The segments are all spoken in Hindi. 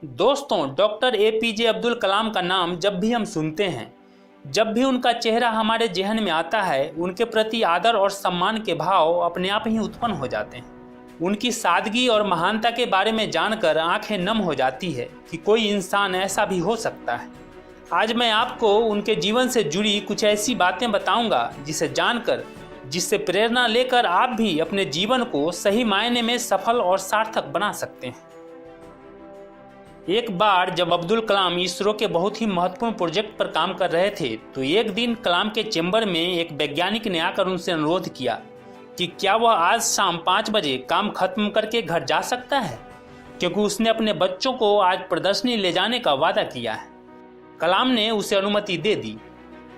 दोस्तों, डॉक्टर एपीजे अब्दुल कलाम का नाम जब भी हम सुनते हैं, जब भी उनका चेहरा हमारे जेहन में आता है, उनके प्रति आदर और सम्मान के भाव अपने आप ही उत्पन्न हो जाते हैं। उनकी सादगी और महानता के बारे में जानकर आंखें नम हो जाती है कि कोई इंसान ऐसा भी हो सकता है। आज मैं आपको उनके जीवन से जुड़ी कुछ ऐसी बातें बताऊंगा जिसे जानकर, जिससे प्रेरणा लेकर आप भी अपने जीवन को सही मायने में सफल और सार्थक बना सकते हैं। एक बार जब अब्दुल कलाम इसरो के बहुत ही महत्वपूर्ण प्रोजेक्ट पर काम कर रहे थे, तो एक दिन कलाम के चेंबर में एक वैज्ञानिक ने आकर उनसे अनुरोध किया कि क्या वह आज शाम 5 बजे काम खत्म करके घर जा सकता है, क्योंकि उसने अपने बच्चों को आज प्रदर्शनी ले जाने का वादा किया है। कलाम ने उसे अनुमति दे दी।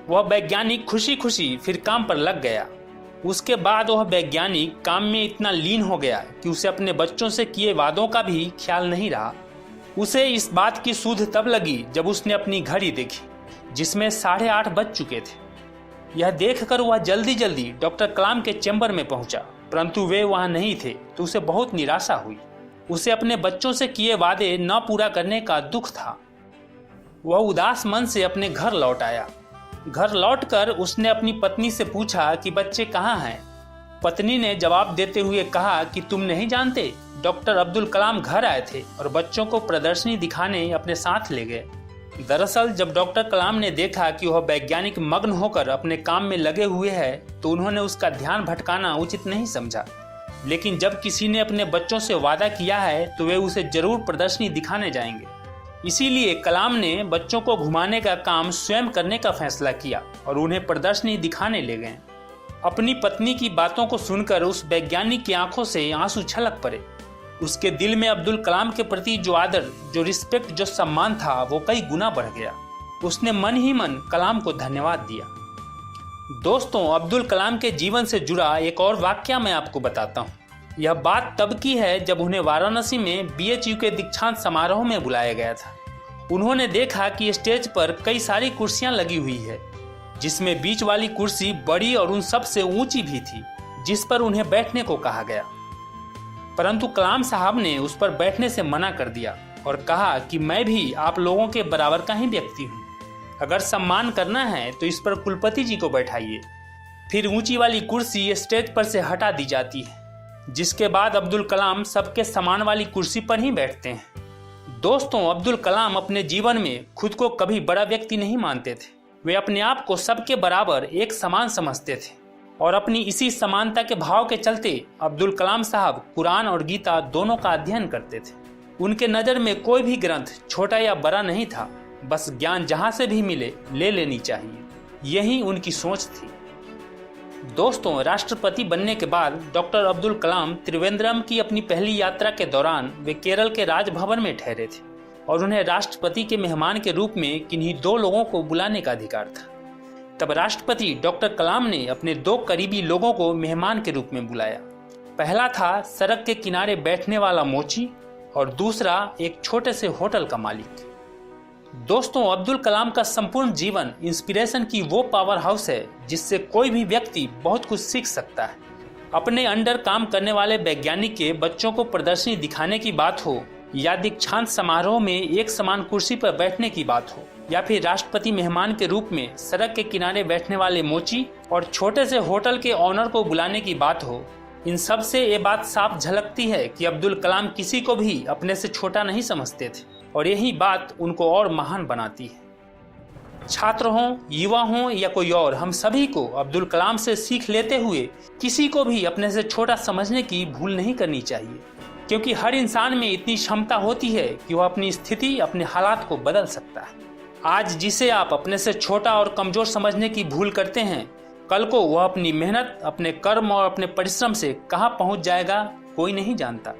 वह वैज्ञानिक खुशी खुशी फिर काम पर लग गया। उसके बाद वह वैज्ञानिक काम में इतना लीन हो गया कि उसे अपने बच्चों से किए वादों का भी ख्याल नहीं रहा। उसे इस बात की सूझ तब लगी जब उसने अपनी घड़ी देखी, जिसमें 8:30 बज चुके थे। यह देखकर वह जल्दी जल्दी डॉक्टर कलाम के चैम्बर में पहुंचा, परंतु वे वहां नहीं थे, तो उसे बहुत निराशा हुई। उसे अपने बच्चों से किए वादे न पूरा करने का दुख था। वह उदास मन से अपने घर लौट आया। घर लौटकर उसने अपनी पत्नी से पूछा कि बच्चे कहाँ हैं। पत्नी ने जवाब देते हुए कहा कि तुम नहीं जानते, डॉक्टर अब्दुल कलाम घर आए थे और बच्चों को प्रदर्शनी दिखाने अपने साथ ले गए। दरअसल जब डॉक्टर कलाम ने देखा कि वह वैज्ञानिक मग्न होकर अपने काम में लगे हुए हैं, तो उन्होंने उसका ध्यान भटकाना उचित नहीं समझा। लेकिन जब किसी ने अपने बच्चों से वादा किया है तो वे उसे जरूर प्रदर्शनी दिखाने जाएंगे। इसीलिए कलाम ने बच्चों को घुमाने का काम स्वयं करने का फैसला किया और उन्हें प्रदर्शनी दिखाने ले गए। अपनी पत्नी की बातों को सुनकर उस वैज्ञानिक की आंखों से आंसू छलक पड़े। उसके दिल में अब्दुल कलाम के प्रति जो आदर, जो रिस्पेक्ट, जो सम्मान था, वो कई गुना बढ़ गया। उसने मन ही मन कलाम को धन्यवाद दिया। दोस्तों, अब्दुल कलाम के जीवन से जुड़ा एक और वाकया मैं आपको बताता हूँ। यह बात तब की है जब उन्हें वाराणसी में बीएचयू के दीक्षांत समारोह में बुलाया गया था। उन्होंने देखा कि स्टेज पर कई सारी कुर्सियां लगी हुई है, जिसमें बीच वाली कुर्सी बड़ी और उन सबसे ऊंची भी थी, जिस पर उन्हें बैठने को कहा गया। परंतु कलाम साहब ने उस पर बैठने से मना कर दिया और कहा कि मैं भी आप लोगों के बराबर का ही व्यक्ति हूँ। अगर सम्मान करना है तो इस पर कुलपति जी को बैठाइए। फिर ऊंची वाली कुर्सी स्टेज पर से हटा दी जाती है, जिसके बाद अब्दुल कलाम सबके समान वाली कुर्सी पर ही बैठते हैं। दोस्तों, अब्दुल कलाम अपने जीवन में खुद को कभी बड़ा व्यक्ति नहीं मानते थे। वे अपने आप को सबके बराबर एक समान समझते थे और अपनी इसी समानता के भाव के चलते अब्दुल कलाम साहब कुरान और गीता दोनों का अध्ययन करते थे। उनके नज़र में कोई भी ग्रंथ छोटा या बड़ा नहीं था, बस ज्ञान जहाँ से भी मिले ले लेनी चाहिए, यही उनकी सोच थी। दोस्तों, राष्ट्रपति बनने के बाद डॉक्टर अब्दुल कलाम त्रिवेंद्रम की अपनी पहली यात्रा के दौरान वे केरल के राजभवन में ठहरे थे और उन्हें राष्ट्रपति के मेहमान के रूप में किन्हीं 2 लोगों को बुलाने का अधिकार था। तब राष्ट्रपति डॉक्टर कलाम ने अपने 2 करीबी लोगों को मेहमान के रूप में बुलाया। पहला था सड़क के किनारे बैठने वाला मोची और दूसरा एक छोटे से होटल का मालिक। दोस्तों, अब्दुल कलाम का संपूर्ण जीवन इंस्पिरेशन की वो पावर हाउस है जिससे कोई भी व्यक्ति बहुत कुछ सीख सकता है। अपने अंडर काम करने वाले वैज्ञानिक के बच्चों को प्रदर्शनी दिखाने की बात हो, या दीक्षांत समारोह में एक समान कुर्सी पर बैठने की बात हो, या फिर राष्ट्रपति मेहमान के रूप में सड़क के किनारे बैठने वाले मोची और छोटे से होटल के ऑनर को बुलाने की बात हो, इन सब से ये बात साफ झलकती है कि अब्दुल कलाम किसी को भी अपने से छोटा नहीं समझते थे और यही बात उनको और महान बनाती है। छात्र हों, युवा हों या कोई और, हम सभी को अब्दुल कलाम से सीख लेते हुए किसी को भी अपने से छोटा समझने की भूल नहीं करनी चाहिए, क्योंकि हर इंसान में इतनी क्षमता होती है कि वह अपनी स्थिति, अपने हालात को बदल सकता है। आज जिसे आप अपने से छोटा और कमजोर समझने की भूल करते हैं, कल को वह अपनी मेहनत, अपने कर्म और अपने परिश्रम से कहां पहुंच जाएगा, कोई नहीं जानता।